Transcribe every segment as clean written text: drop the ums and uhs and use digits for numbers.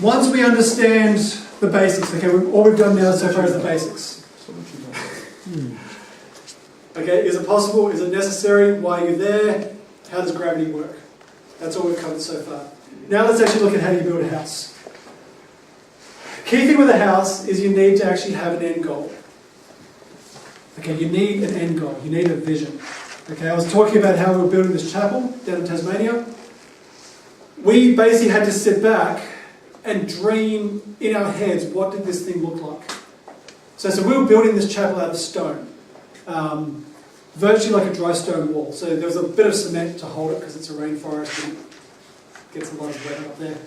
once we understand the basics, okay, all we've done now so far is the basics. Okay, is it possible? Is it necessary? Why are you there? How does gravity work? That's all we've covered so far. Now let's actually look at how you build a house. Key thing with a house is you need to actually have an end goal. Okay, you need an end goal. You need a vision. Okay, I was talking about how we were building this chapel down in Tasmania. We basically had to sit back and dream in our heads, what did this thing look like? So we were building this chapel out of stone. Virtually like a dry stone wall. So there was a bit of cement to hold it because it's a rainforest and it gets a lot of weather up there.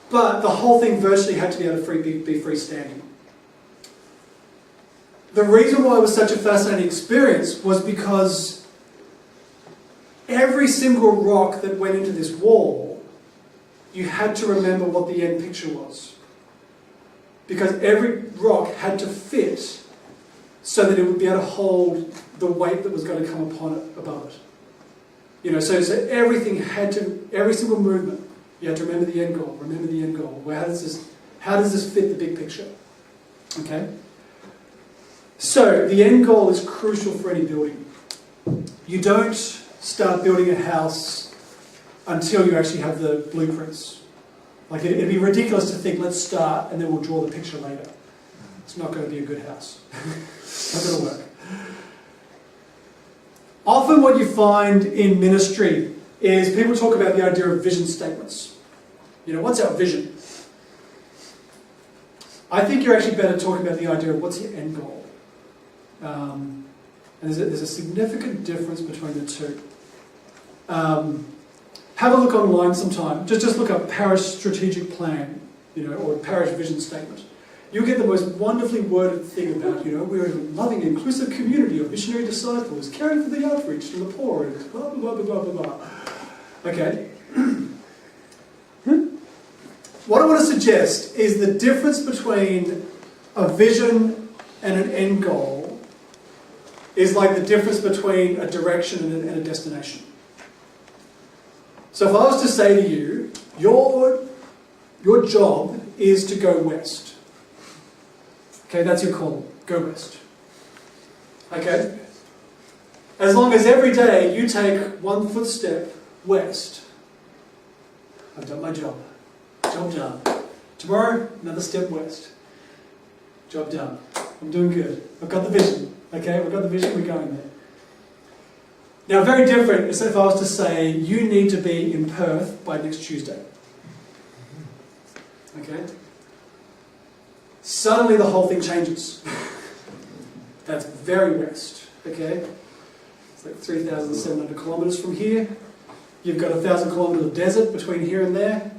But the whole thing virtually had to be able to be freestanding. The reason why it was such a fascinating experience was because every single rock that went into this wall, you had to remember what the end picture was. Because every rock had to fit so that it would be able to hold the weight that was going to come upon it, above it. You know, so everything had to, every single movement, you had to remember the end goal, remember the end goal. Well, how does this fit the big picture? Okay? So, the end goal is crucial for any building. You don't start building a house until you actually have the blueprints. Like, it'd be ridiculous to think, let's start and then we'll draw the picture later. It's not going to be a good house. It's not going to work. Often what you find in ministry is people talk about the idea of vision statements. You know, what's our vision? I think you're actually better talking about the idea of what's your end goal. And there's a significant difference between the two. Have a look online sometime. Just look up parish strategic plan, you know, or parish vision statement. You'll get the most wonderfully worded thing about, you know, we're a loving, inclusive community of missionary disciples, caring for the outreach to the poor, and blah, blah, blah, blah, blah, blah. Okay. What I want to suggest is the difference between a vision and an end goal is like the difference between a direction and a destination. So if I was to say to you, your job is to go west. Okay, that's your call. Go west. Okay? As long as every day you take one footstep west, I've done my job. Job done. Tomorrow, another step west. Job done. I'm doing good. I've got the vision. Okay, we've got the vision, we're going there. Now, very different is if I was to say, you need to be in Perth by next Tuesday. Okay? Suddenly the whole thing changes. That's very west. Okay? It's like 3,700 kilometres from here. You've got 1,000 kilometres of desert between here and there.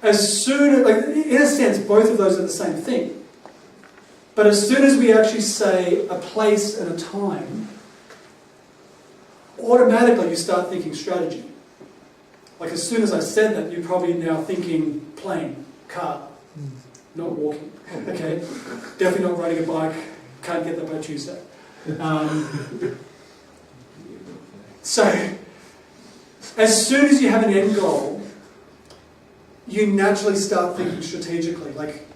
As soon as, like, in a sense, both of those are the same thing. But as soon as we actually say a place and a time, automatically you start thinking strategy. Like as soon as I said that, you're probably now thinking plane, car, not walking. Okay? Definitely not riding a bike. Can't get that by Tuesday. So, as soon as you have an end goal, you naturally start thinking strategically. Like,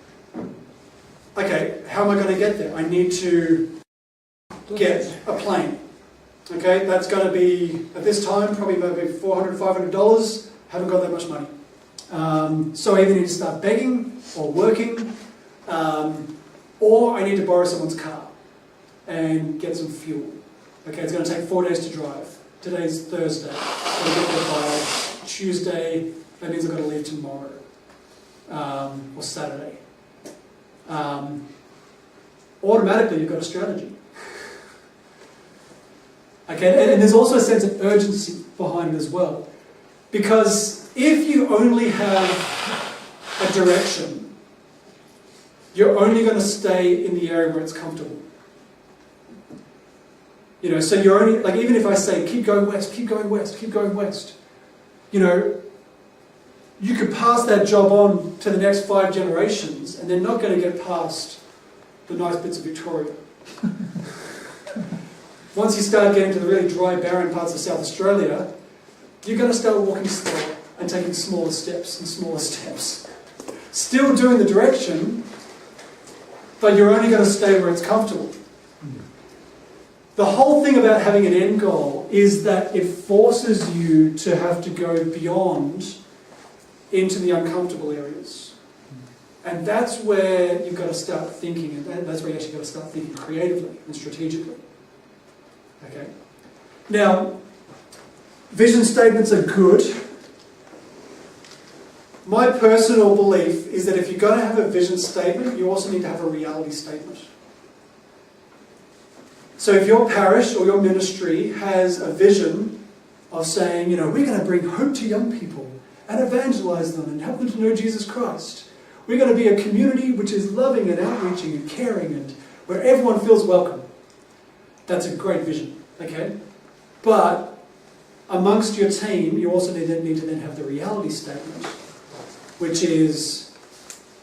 okay, how am I going to get there? I need to get a plane. Okay, that's going to be, at this time, probably maybe $400, $500. Haven't got that much money. So I either need to start begging or working, or I need to borrow someone's car and get some fuel. Okay, it's going to take 4 days to drive. Today's Thursday. I'm going to get there by Tuesday. That means I've got to leave tomorrow. Or Saturday. Automatically you've got a strategy. Okay, and there's also a sense of urgency behind it as well. Because if you only have a direction, you're only going to stay in the area where it's comfortable. You know, so you're only, like even if I say, keep going west, keep going west, keep going west, you know, you could pass that job on to the next 5 generations and they're not going to get past the nice bits of Victoria. Once you start getting to the really dry, barren parts of South Australia, you're going to start walking slower and taking smaller steps and smaller steps. Still doing the direction, but you're only going to stay where it's comfortable. The whole thing about having an end goal is that it forces you to have to go beyond into the uncomfortable areas. And that's where you've got to start thinking, and that's where you actually got to start thinking creatively and strategically. Okay? Now, vision statements are good. My personal belief is that if you're going to have a vision statement, you also need to have a reality statement. So if your parish or your ministry has a vision of saying, we're going to bring hope to young people and evangelize them and help them to know Jesus Christ. We're going to be a community which is loving and outreaching and caring and where everyone feels welcome. That's a great vision, okay? But amongst your team, you also need to then have the reality statement, which is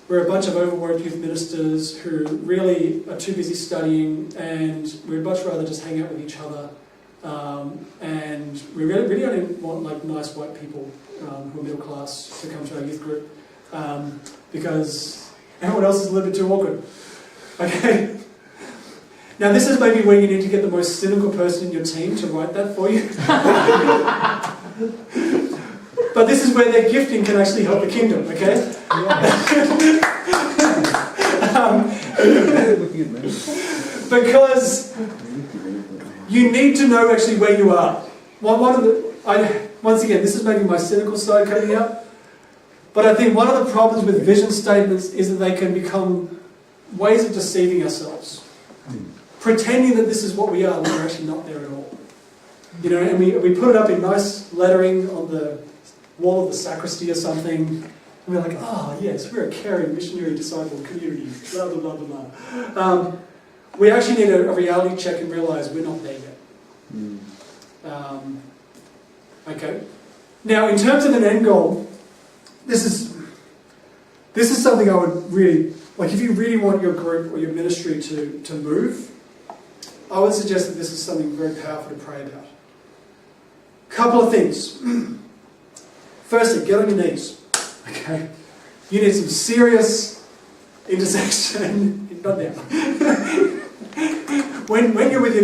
we're a bunch of overworked youth ministers who really are too busy studying, and we'd much rather just hang out with each other. And we really only want like nice white people who are middle class to come to our youth group, because everyone else is a little bit too awkward. Okay. Now this is maybe where you need to get the most cynical person in your team to write that for you. But this is where their gifting can actually help the kingdom, okay? Because you need to know actually where you are. Once again, this is maybe my cynical side coming out, but I think one of the problems with vision statements is that they can become ways of deceiving ourselves. Pretending that this is what we are when we're actually not there at all. And we put it up in nice lettering on the wall of the sacristy or something, and we're like, yes, we're a caring missionary disciple community, blah, blah, blah, blah, blah. We actually need a reality check and realise we're not there yet. Okay. Now, in terms of an end goal, this is something I would really, if you really want your group or your ministry to move, I would suggest that this is something very powerful to pray about. Couple of things. Firstly, get on your knees. Okay, you need some serious intercession. Not now. when you're with your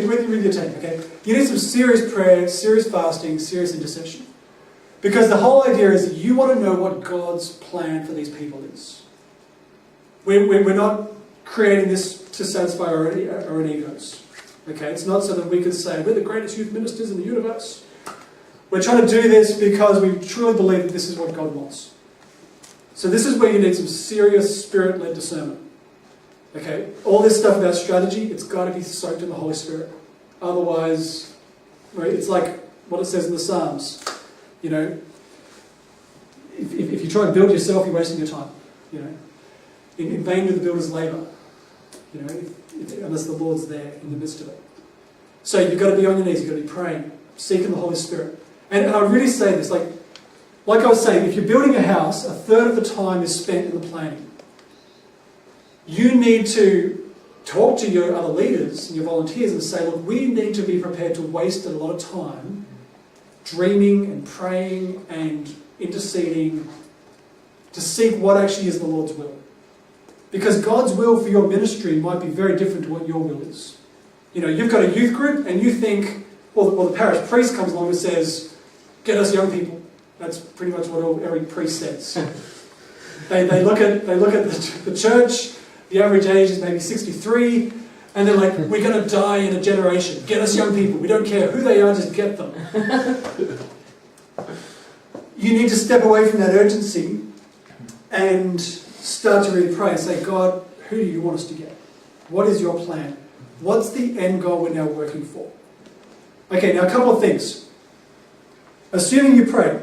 team, okay, you need some serious prayer, serious fasting, serious intercession, because the whole idea is that you want to know what God's plan for these people is. We're not creating this to satisfy our own egos. Okay, it's not so that we can say we're the greatest youth ministers in the universe. We're trying to do this because we truly believe that this is what God wants. So this is where you need some serious Spirit-led discernment. Okay? All this stuff about strategy, it's got to be soaked in the Holy Spirit. Otherwise, right, it's like what it says in the Psalms. If you try and build yourself, you're wasting your time. In vain do the builders labour. Unless the Lord's there in the midst of it. So you've got to be on your knees, you've got to be praying, seeking the Holy Spirit. And I would really say this, like I was saying, if you're building a house, a third of the time is spent in the planning. You need to talk to your other leaders and your volunteers and say, look, we need to be prepared to waste a lot of time dreaming and praying and interceding to seek what actually is the Lord's will. Because God's will for your ministry might be very different to what your will is. You've got a youth group and you think, well, the parish priest comes along and says, get us young people. That's pretty much what every priest says. They look at the church, the average age is maybe 63, and they're like, we're going to die in a generation. Get us young people. We don't care who they are, just get them. You need to step away from that urgency and start to really pray and say, God, who do you want us to get? What is your plan? What's the end goal we're now working for? Okay, now a couple of things. Assuming you pray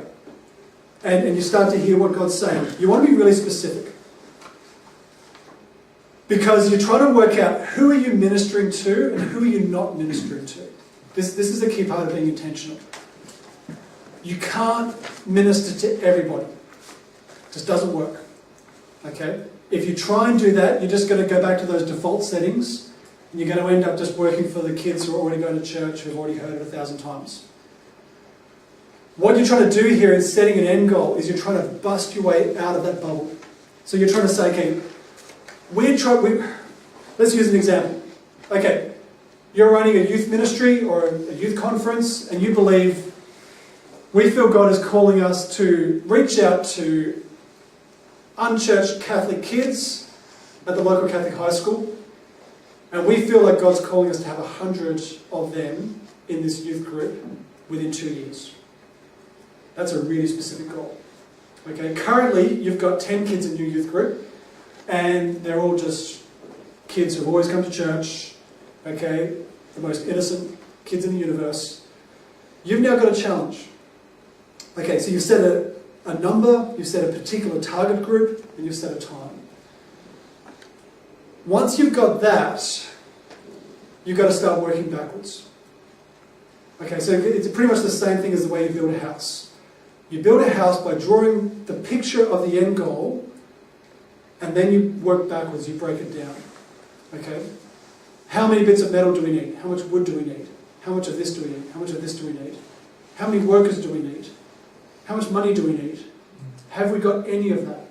and you start to hear what God's saying, you want to be really specific. Because you're trying to work out who are you ministering to and who are you not ministering to. This is the key part of being intentional. You can't minister to everybody. It just doesn't work. Okay? If you try and do that, you're just going to go back to those default settings and you're going to end up just working for the kids who are already going to church, who have already heard it 1,000 times. What you're trying to do here in setting an end goal is you're trying to bust your way out of that bubble. So you're trying to say, okay, let's use an example. Okay, you're running a youth ministry or a youth conference, and you believe, we feel God is calling us to reach out to unchurched Catholic kids at the local Catholic high school, and we feel like God's calling us to have 100 of them in this youth group within 2 years. That's a really specific goal. Okay, currently you've got 10 kids in your youth group, and they're all just kids who've always come to church, okay, the most innocent kids in the universe. You've now got a challenge. Okay, so you've set a number, you've set a particular target group, and you've set a time. Once you've got that, you've got to start working backwards. Okay, so it's pretty much the same thing as the way you build a house. You build a house by drawing the picture of the end goal, and then you work backwards, you break it down. Okay? How many bits of metal do we need? How much wood do we need? How much of this do we need? How much of this do we need? How many workers do we need? How much money do we need? Have we got any of that?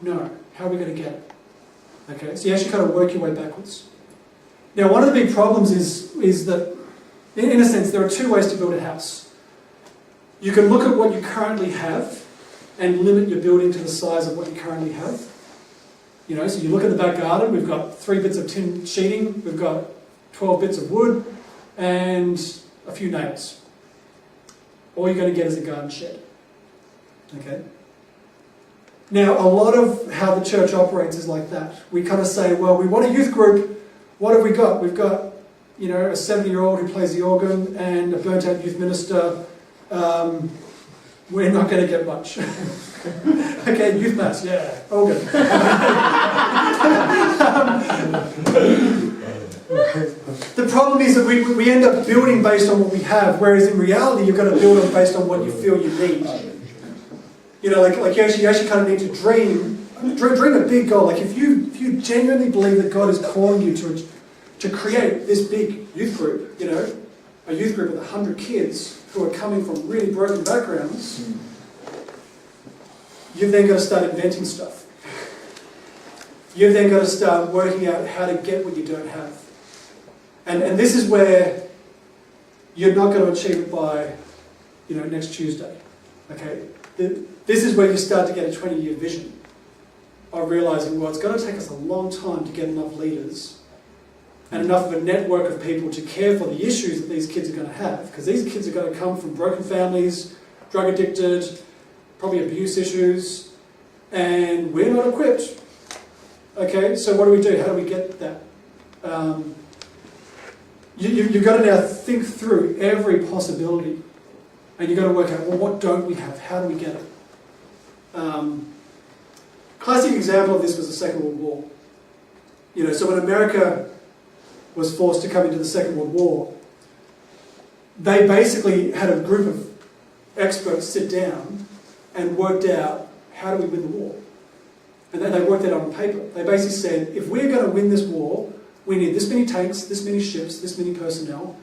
No. How are we going to get it? Okay, so you actually kind of work your way backwards. Now, one of the big problems is that, in a sense, there are two ways to build a house. You can look at what you currently have and limit your building to the size of what you currently have. You know, so you look at the back garden, we've got 3 bits of tin sheeting, we've got 12 bits of wood, and a few nails. All you're going to get is a garden shed. Okay? Now, a lot of how the church operates is like that. We kind of say, well, we want a youth group. What have we got? We've got, you know, a 70-year-old who plays the organ and a burnt-out youth minister. We're not going to get much. Okay, youth mass, yeah, organ. The problem is that we end up building based on what we have, whereas in reality you've got to build on based on what you feel you need. You know, like you actually kind of need to dream a big goal. Like if you genuinely believe that God is calling you to create this big youth group, you know, a youth group with 100 kids who are coming from really broken backgrounds, you've then got to start inventing stuff. You've then got to start working out how to get what you don't have. And this is where you're not going to achieve it by, you know, next Tuesday. Okay? This is where you start to get a 20-year vision of realising, well, it's going to take us a long time to get enough leaders and enough of a network of people to care for the issues that these kids are going to have. Because these kids are going to come from broken families, drug addicted, probably abuse issues, and we're not equipped. Okay, so what do? How do we get that? You've got to now think through every possibility, and you've got to work out, well, what don't we have? How do we get it? Classic example of this was the Second World War. You know, so when America was forced to come into the Second World War, they basically had a group of experts sit down and worked out, how do we win the war? And then they worked that out on paper. They basically said, if we're going to win this war, we need this many tanks, this many ships, this many personnel,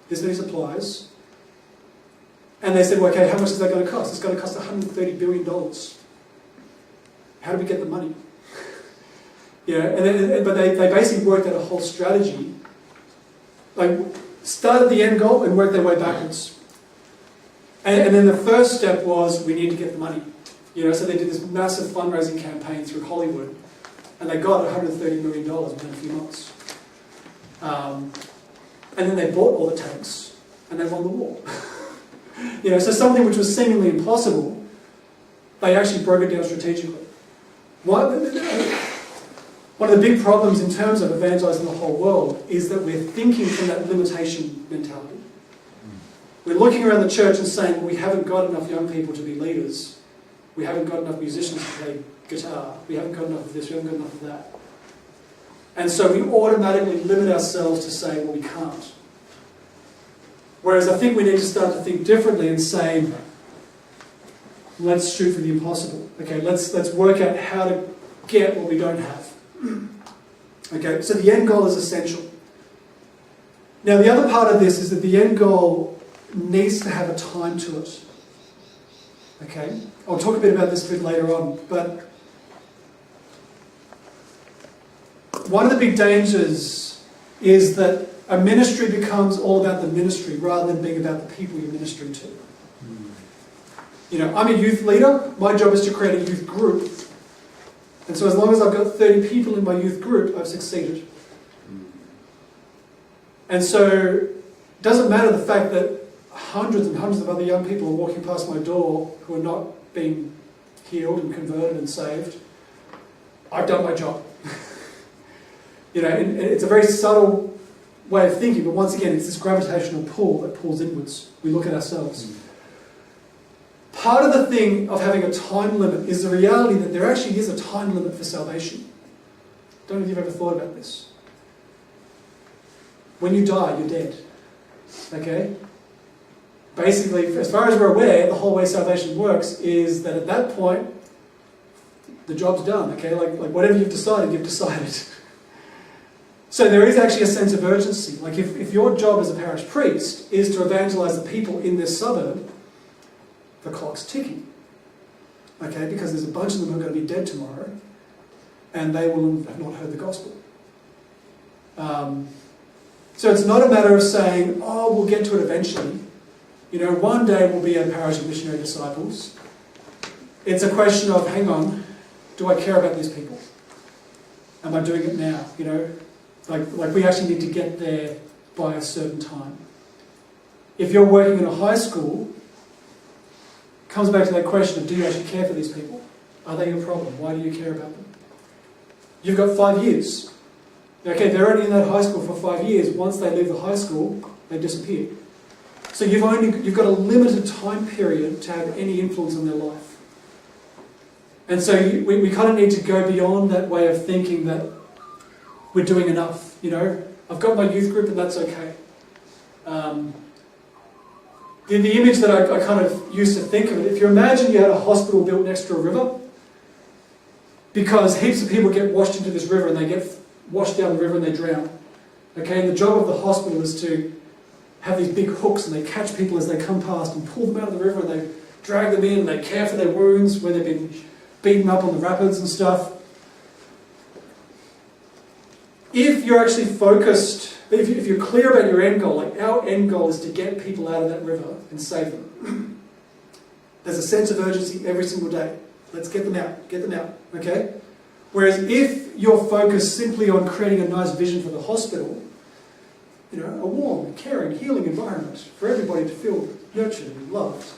this many supplies. And they said, well, okay, how much is that going to cost? It's going to cost $130 billion. How do we get the money? You know, but they basically worked out a whole strategy. Like, started the end goal and worked their way backwards. And then the first step was, we need to get the money. You know, so they did this massive fundraising campaign through Hollywood, and they got $130 million within a few months. And then they bought all the tanks, and they won the war. You know, so something which was seemingly impossible, they actually broke it down strategically. One of the big problems in terms of evangelizing the whole world is that we're thinking from that limitation mentality. We're looking around the church and saying, well, we haven't got enough young people to be leaders. We haven't got enough musicians to play guitar. We haven't got enough of this, we haven't got enough of that. And so we automatically limit ourselves to say, well, we can't. Whereas I think we need to start to think differently and say, let's shoot for the impossible. Okay, let's work out how to get what we don't have. Okay, so the end goal is essential. Now the other part of this is that the end goal needs to have a time to it. Okay? I'll talk a bit about this a bit later on, but one of the big dangers is that a ministry becomes all about the ministry rather than being about the people you're ministering to. You know, I'm a youth leader. My job is to create a youth group. And so as long as I've got 30 people in my youth group, I've succeeded. And so it doesn't matter the fact that hundreds and hundreds of other young people are walking past my door who are not being healed and converted and saved. I've done my job. You know, and it's a very subtle way of thinking, but once again, it's this gravitational pull that pulls inwards. We look at ourselves. Part of the thing of having a time limit is the reality that there actually is a time limit for salvation. Don't know if you've ever thought about this. When you die, you're dead. Okay? Basically, as far as we're aware, the whole way salvation works is that at that point, the job's done. Okay? Like whatever you've decided, you've decided. So there is actually a sense of urgency. Like if your job as a parish priest is to evangelize the people in this suburb, the clock's ticking. Okay? Because there's a bunch of them who are going to be dead tomorrow, and they will have not heard the gospel. So it's not a matter of saying, oh, we'll get to it eventually. You know, one day we'll be a parish of missionary disciples. It's a question of, hang on, do I care about these people? Am I doing it now? You know, like we actually need to get there by a certain time. If you're working in a high school, it comes back to that question of, do you actually care for these people? Are they your problem? Why do you care about them? You've got 5 years. Okay, they're only in that high school for 5 years. Once they leave the high school, they disappear. So you've got a limited time period to have any influence on their life. And so we kind of need to go beyond that way of thinking that we're doing enough. You know, I've got my youth group and that's okay. The image that I kind of used to think of it, if you imagine you had a hospital built next to a river, because heaps of people get washed into this river and they get washed down the river and they drown. Okay, and the job of the hospital is to have these big hooks and they catch people as they come past and pull them out of the river and they drag them in and they care for their wounds where they've been beaten up on the rapids and stuff. If you're actually focused, if you're clear about your end goal, like our end goal is to get people out of that river and save them. There's a sense of urgency every single day. Let's get them out, okay? Whereas if you're focused simply on creating a nice vision for the hospital, you know, a warm, caring, healing environment for everybody to feel nurtured and loved.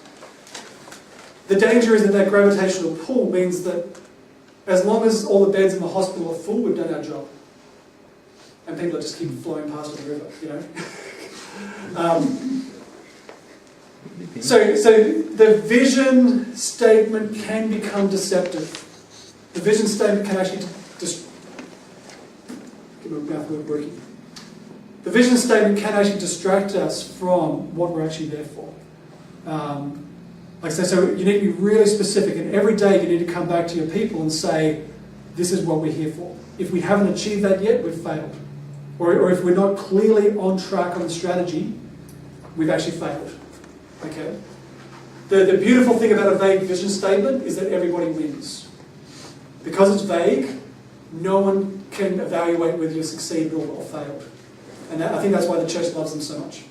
The danger is that gravitational pull means that as long as all the beds in the hospital are full, we've done our job. And people just keep flowing past the river, you know. So the vision statement can become deceptive. The vision statement can actually The vision statement can actually distract us from what we're actually there for. Like I said, so you need to be really specific, and every day you need to come back to your people and say, this is what we're here for. If we haven't achieved that yet, we've failed. Or if we're not clearly on track on the strategy, we've actually failed. Okay? The beautiful thing about a vague vision statement is that everybody wins. Because it's vague, no one can evaluate whether you succeeded or failed. And I think that's why the church loves them so much.